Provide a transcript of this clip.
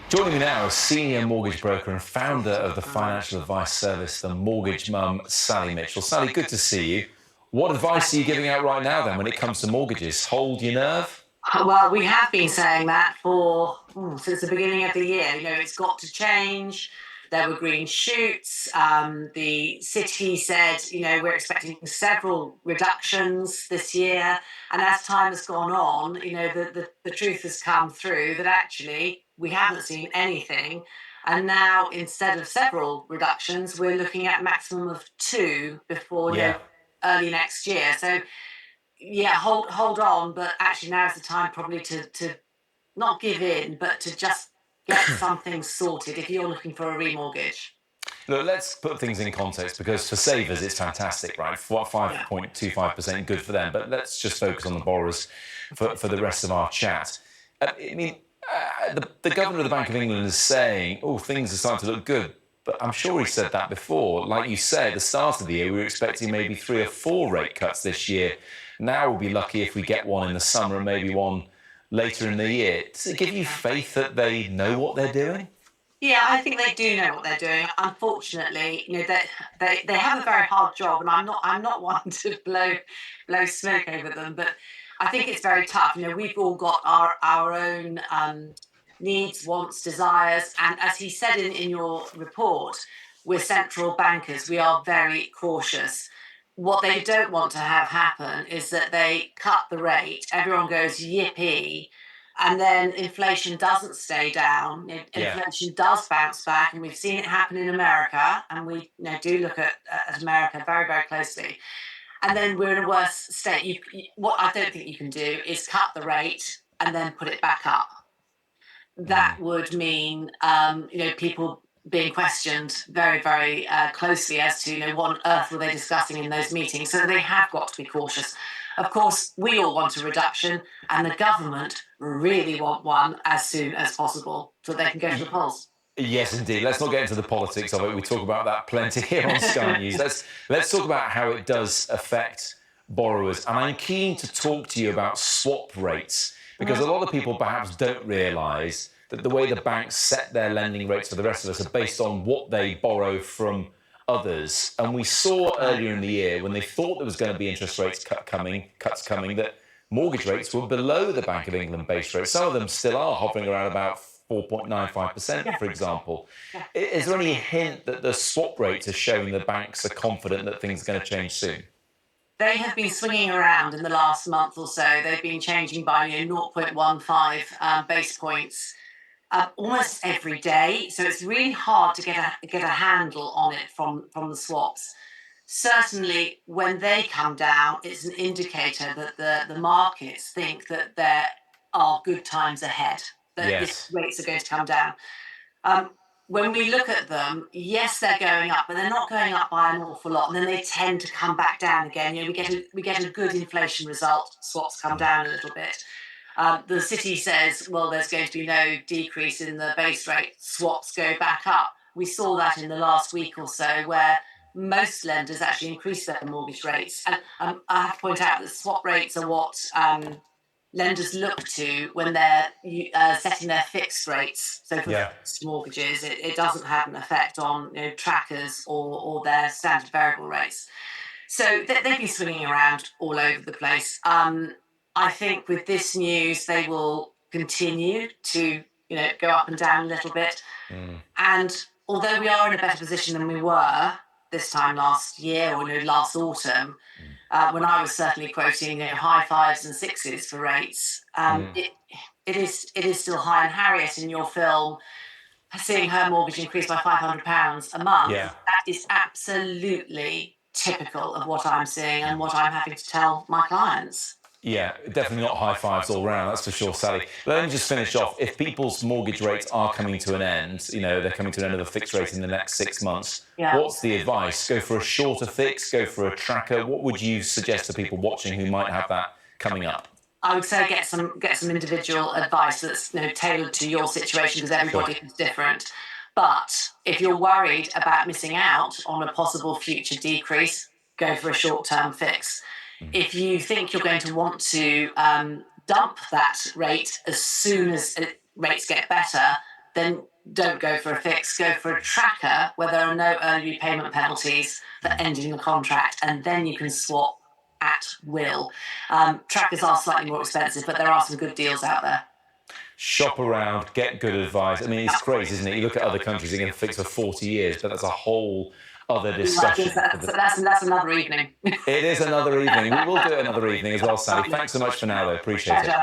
Joining me now is senior mortgage broker and founder of the financial advice service, The Mortgage Mum, Sally Mitchell. Sally, good to see you. What advice are you giving out right now then when it comes to mortgages? Hold your nerve? Well, we have been saying that for since the beginning of the year. It's got to change. There were green shoots. The city said, we're expecting several reductions this year. And as time has gone on, the truth has come through that actually we haven't seen anything. And now, instead of several reductions, we're looking at a maximum of two before Yeah. early next year. So yeah, hold on, but actually now's the time probably to not give in, but to just get something sorted if you're looking for a remortgage. Look, let's put things in context because for savers, it's fantastic, right? 5.25%, good for them. But let's just focus on the borrowers for the rest of our chat. The governor of the Bank of England is saying, oh, things are starting to look good. But I'm sure he said that before. Like you said, at the start of the year, we were expecting maybe 3 or 4 rate cuts this year. Now we'll be lucky if we get one in the summer and maybe one later in the year. Does it give you faith that they know what they're doing? Yeah, I think they do know what they're doing. Unfortunately, they have a very hard job, and I'm not one to blow smoke over them, but I think it's very tough. We've all got our own needs, wants, desires, and as he said in your report, we're central bankers. We are very cautious. What they don't want to have happen is that they cut the rate. Everyone goes yippee, and then inflation doesn't stay down. Yeah. Inflation does bounce back, and we've seen it happen in America. And we do look at America very, very closely. And then we're in a worse state. What I don't think you can do is cut the rate and then put it back up. That would mean, people being questioned very, very closely as to, what on earth were they discussing in those meetings. So they have got to be cautious. Of course, we all want a reduction, and the government really want one as soon as possible so they can go to the polls. Yes, indeed. Let's not get into the politics of it. We talk about that plenty here on Sky News. Let's talk about how it does affect borrowers. And I'm keen to talk to you about swap rates because a lot of people perhaps don't realise that the way the banks set their lending rates for the rest of us are based on what they borrow from others. And we saw earlier in the year when they thought there was going to be interest rates cuts coming, that mortgage rates were below the Bank of England base rate. Some of them still are hovering around about 4.95%, for example. Is there any hint that the swap rates are showing the banks are confident that things are going to change soon? They have been swinging around in the last month or so. They've been changing by 0.15 base points almost every day. So it's really hard to get a handle on it from the swaps. Certainly, when they come down, it's an indicator that the markets think that there are good times ahead, that Yes. rates are going to come down. When we look at them, yes, they're going up, but they're not going up by an awful lot. And then they tend to come back down again. We get a good inflation result. Swaps come down a little bit. The city says, well, there's going to be no decrease in the base rate. Swaps go back up. We saw that in the last week or so, where most lenders actually increased their mortgage rates. And I have to point out that swap rates are what lenders look to when they're setting their fixed rates. So for fixed mortgages, it doesn't have an effect on trackers or their standard variable rates. So they've been swinging around all over the place. I think with this news, they will continue to go up and down a little bit. And although we are in a better position than we were this time last year or last autumn, when I was certainly quoting high 5s and 6s for rates, it is still high. And Harriet, in your film, seeing her mortgage increase by £500 a month, that is absolutely typical of what I'm seeing and what I'm having to tell my clients. Yeah, definitely not high fives all round, that's for sure, Sally. Let me just finish off. If people's mortgage rates are coming to an end, they're coming to an end of a fixed rate in the next 6 months, what's the advice? Go for a shorter fix, go for a tracker. What would you suggest to people watching who might have that coming up? I would say get some individual advice that's tailored to your situation because everybody is different. But if you're worried about missing out on a possible future decrease, go for a short-term fix. If you think you're going to want to dump that rate as soon as rates get better, then don't go for a fix. Go for a tracker where there are no early repayment penalties that end in the contract, and then you can swap at will. Trackers are slightly more expensive, but there are some good deals out there. Shop around, get good advice. I mean, it's crazy, isn't it? You look at other countries, they can fix for 40 years, but that's a whole other discussion. That's another evening. It is another evening. We will do it another evening as well, Sally. Thanks so much for now, though. Appreciate it.